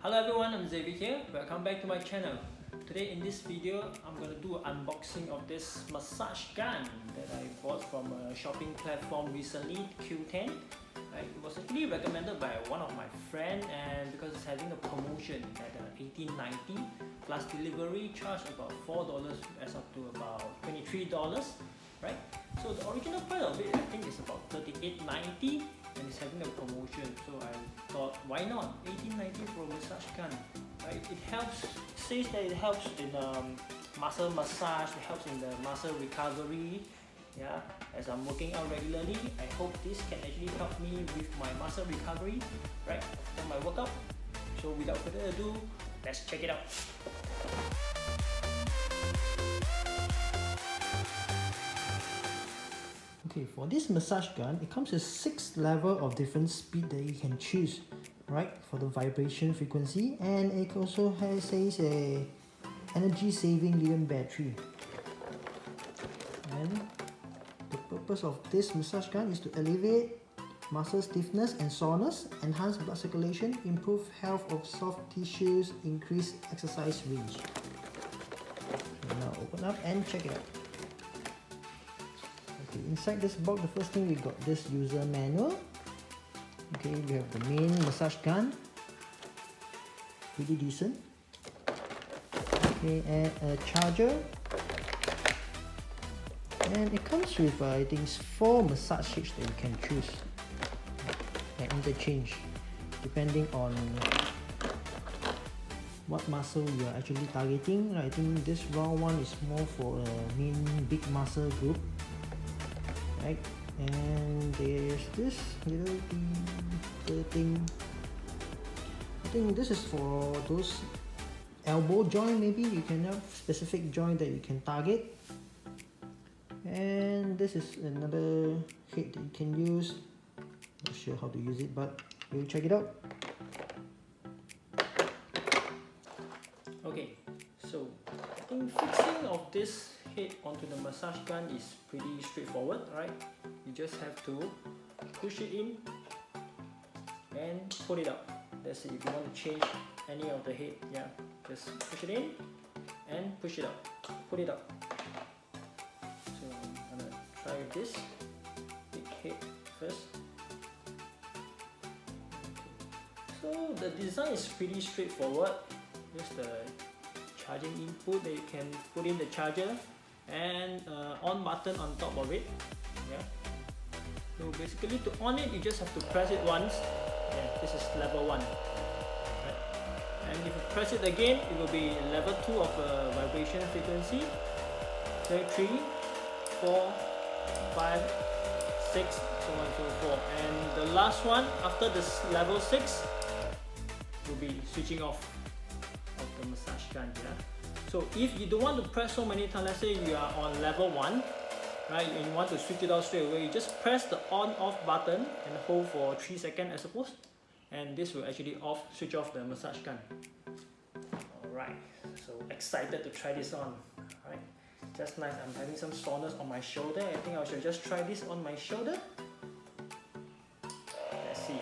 Hello everyone, I'm Xavier here. Welcome back to my channel. Today in this video, I'm going to do an unboxing of this massage gun that I bought from a shopping platform recently, Q10. It was actually recommended by one of my friends, and because it's having a promotion at $18.90 plus delivery charge about $4 as up to about $23, right? So the original price of it I think is about $38.90 and it's having a promotion, so I thought why not $18.90 for a massage gun, right? It helps, it says that it helps in muscle massage, it helps in the muscle recovery. Yeah, as I'm working out regularly, I hope this can actually help me with my muscle recovery, right, after my workout. So without further ado, let's check it out. Okay, for this massage gun, it comes with 6 levels of different speed that you can choose, right, for the vibration frequency, and it also says a energy saving lithium battery. And the purpose of this massage gun is to alleviate muscle stiffness and soreness, enhance blood circulation, improve health of soft tissues, increase exercise range. So now open up and check it out. Okay, inside this box, the first thing we got this user manual. Okay, we have the main massage gun, pretty decent. Okay, and a charger. And it comes with I think 4 massage heads that you can choose and interchange depending on what muscle you are actually targeting. I think this round one is more for a main big muscle group, right? And there's this little thing. I think this is for those elbow joint. Maybe you can have specific joint that you can target. And this is another head that you can use. Not sure how to use it, but we'll check it out. Okay, so I think fixing of this head onto the massage gun is pretty straightforward, right? You just have to push it in and put it up. That's it. If you want to change any of the head, yeah, just push it in and push it up. Put it up. Try this big head first. So the design is pretty straightforward. Just the charging input that you can put in the charger and on button on top of it. Yeah. So basically to on it, you just have to press it once. Yeah, this is level 1. Right. And if you press it again, it will be level 2 of vibration frequency. 3, 4, 5, 6, so on and so forth. And the last one after this level 6 will be switching off of the massage gun. Yeah? So if you don't want to press so many times, let's say you are on level 1, right, and you want to switch it out straight away, you just press the on off button and hold for 3 seconds I suppose, and this will actually switch off the massage gun. Alright, so excited to try this on. Alright. Just nice, I'm having some soreness on my shoulder. I think I should just try this on my shoulder. Let's see.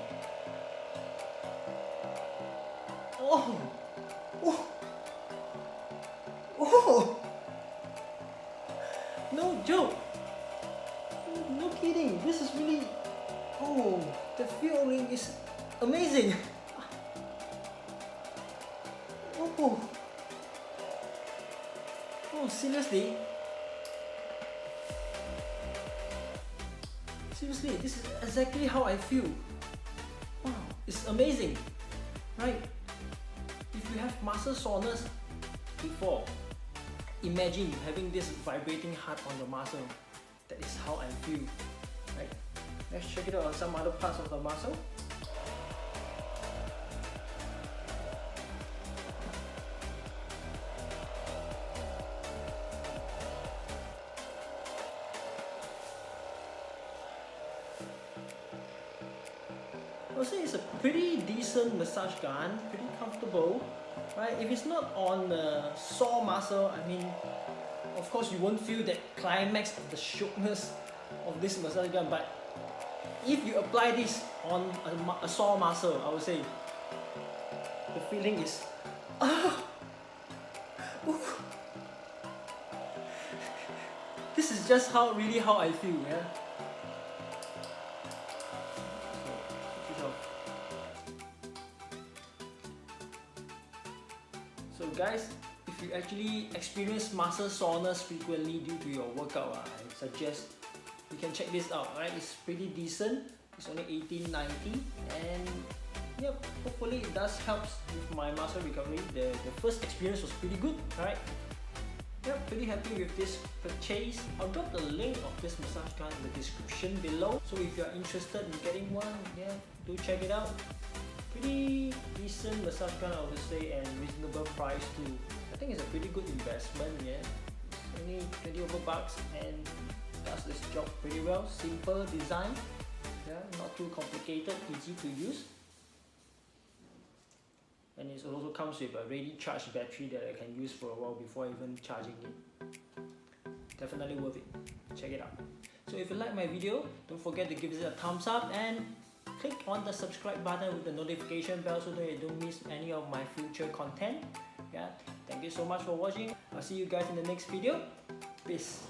Oh! Oh! Oh! No joke! No kidding, this is really... Oh, the feeling is amazing! Oh! Oh, seriously? Seriously, this is exactly how I feel. Wow, it's amazing, right? If you have muscle soreness before, imagine having this vibrating hard on the muscle. That is how I feel, right? Let's check it out on some other parts of the muscle. I would say it's a pretty decent massage gun, pretty comfortable, right? If it's not on the sore muscle, I mean, of course you won't feel that climax of the shookness of this massage gun, but if you apply this on a sore muscle, I would say the feeling is this is just really how I feel, yeah. So guys, if you actually experience muscle soreness frequently due to your workout, I suggest you can check this out. Right, it's pretty decent. It's only $18.90, and yep, hopefully it does help with my muscle recovery. The first experience was pretty good. Alright, yep, pretty happy with this purchase. I'll drop the link of this massage gun in the description below. So if you're interested in getting one, yeah, do check it out. Pretty decent massage gun, I would say, and reasonable price too. I think it's a pretty good investment. Yeah, it's only 20 over bucks and does this job pretty well. Simple design, yeah, not too complicated, easy to use, and it also comes with a ready charged battery that I can use for a while before even charging it. Definitely worth it. Check it out. So if you like my video, don't forget to give it a thumbs up and click on the subscribe button with the notification bell so that you don't miss any of my future content. Yeah, thank you so much for watching. I'll see you guys in the next video. Peace.